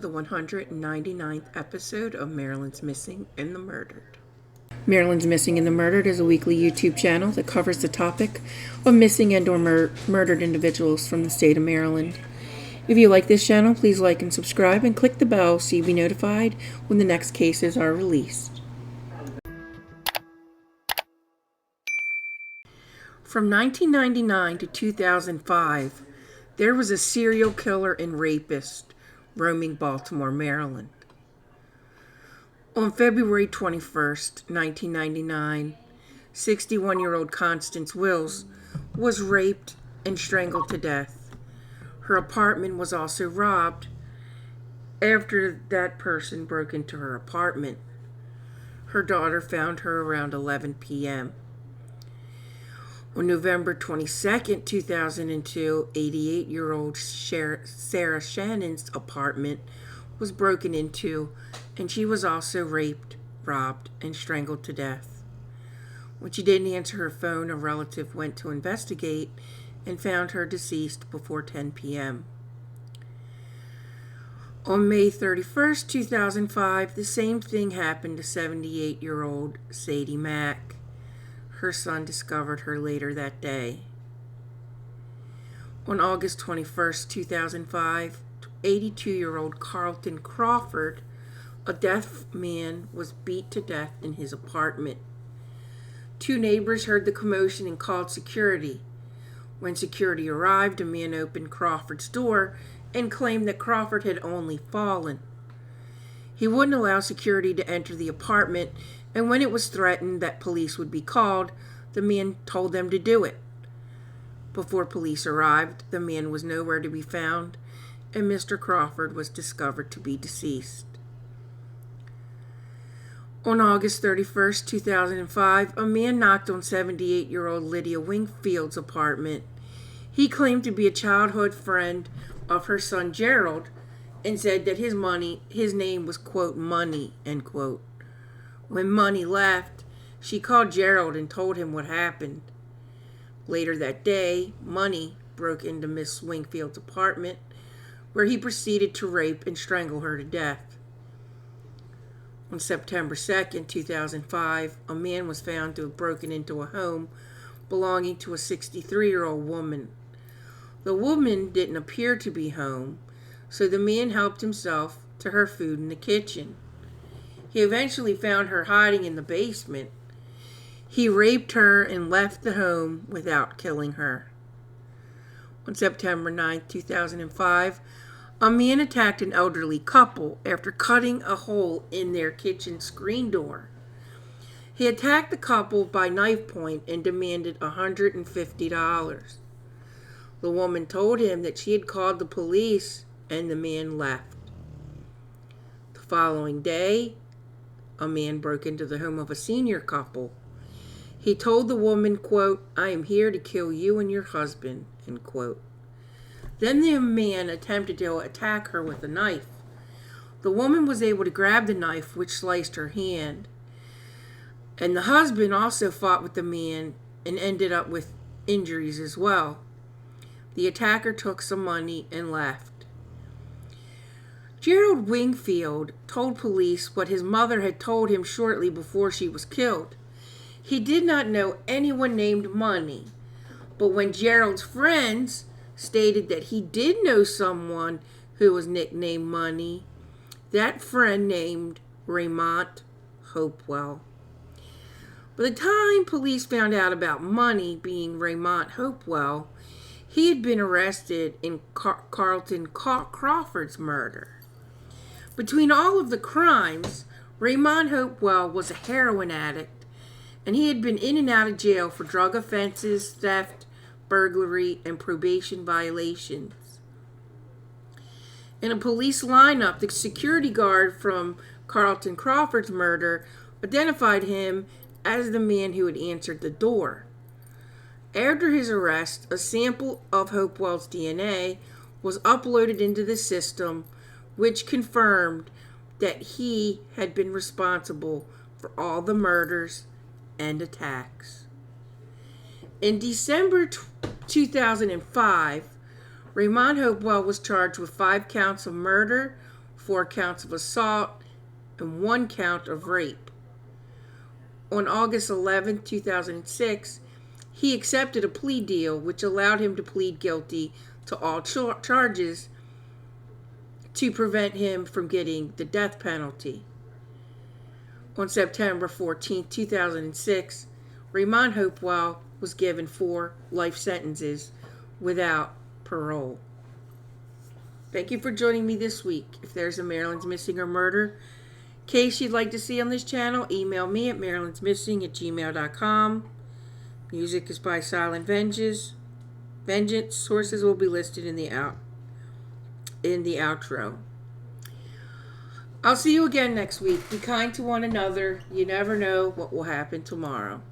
the 199th episode of Maryland's Missing and the Murdered. Maryland's Missing and the Murdered is a weekly YouTube channel that covers the topic of missing and or murdered individuals from the state of Maryland. If you like this channel, please like and subscribe and click the bell so you'll be notified when the next cases are released. From 1999 to 2005, there was a serial killer and rapist roaming Baltimore, Maryland. On February 21st, 1999, 61-year-old Constance was raped and strangled to death. Her apartment was also robbed after that person broke into her apartment. Her daughter found her around 11 p.m. On November 22nd, 2002, 88-year-old Sarah Shannon's apartment was broken into, and she was also raped, robbed, and strangled to death. When she didn't answer her phone, a relative went to investigate and found her deceased before 10 p.m. On May 31st, 2005, the same thing happened to 78-year-old Sadie Mack. Her son discovered her later that day. On August 21st, 2005, 82-year-old Carlton Crawford, a deaf man, was beat to death in his apartment. Two neighbors heard the commotion and called security. When security arrived, a man opened Crawford's door and claimed that Crawford had only fallen. He wouldn't allow security to enter the apartment, and when it was threatened that police would be called, the man told them to do it. Before police arrived, the man was nowhere to be found, and Mr. Crawford was discovered to be deceased. On August 31st, 2005, a man knocked on 78-year-old Lydia Wingfield's apartment. He claimed to be a childhood friend of her son Gerald and said that his name was, quote, Money, end quote. When Money left, she called Gerald and told him what happened. Later that day, Money broke into Miss Wingfield's apartment, where he proceeded to rape and strangle her to death. On September 2nd, 2005, a man was found to have broken into a home belonging to a 63-year-old woman. The woman didn't appear to be home, so the man helped himself to her food in the kitchen. He eventually found her hiding in the basement. He raped her and left the home without killing her. On September 9th, 2005, a man attacked an elderly couple after cutting a hole in their kitchen screen door. He attacked the couple by knife point and demanded $150. The woman told him that she had called the police, and the man left. The following day, a man broke into the home of a senior couple. He told the woman, quote, "I am here to kill you and your husband," end quote. Then the man attempted to attack her with a knife. The woman was able to grab the knife, which sliced her hand. And the husband also fought with the man and ended up with injuries as well. The attacker took some money and left. Gerald Wingfield told police what his mother had told him shortly before she was killed. He did not know anyone named Money, but when Gerald's friends stated that he did know someone who was nicknamed Money, that friend named Raymont Hopewell. By the time police found out about Money being Raymont Hopewell, he had been arrested in Carlton Crawford's murder. Between all of the crimes, Raymont Hopewell was a heroin addict, and he had been in and out of jail for drug offenses, theft, burglary, and probation violations. In a police lineup, the security guard from Carlton Crawford's murder identified him as the man who had answered the door. After his arrest, a sample of Hopewell's DNA was uploaded into the system, which confirmed that he had been responsible for all the murders and attacks. In December 2005, Raymont Hopewell was charged with 5 counts of murder, 4 counts of assault, and 1 count of rape. On August 11, 2006, he accepted a plea deal which allowed him to plead guilty to all charges to prevent him from getting the death penalty. On September 14, 2006, Raymont Hopewell was given 4 life sentences without parole. Thank you for joining me this week. If there's a Maryland's Missing or Murder case you'd like to see on this channel, email me at marylandsmissing@gmail.com. Music is by Silent Vengeance. Sources will be listed in the outro. I'll see you again next week. Be kind to one another. You never know what will happen tomorrow.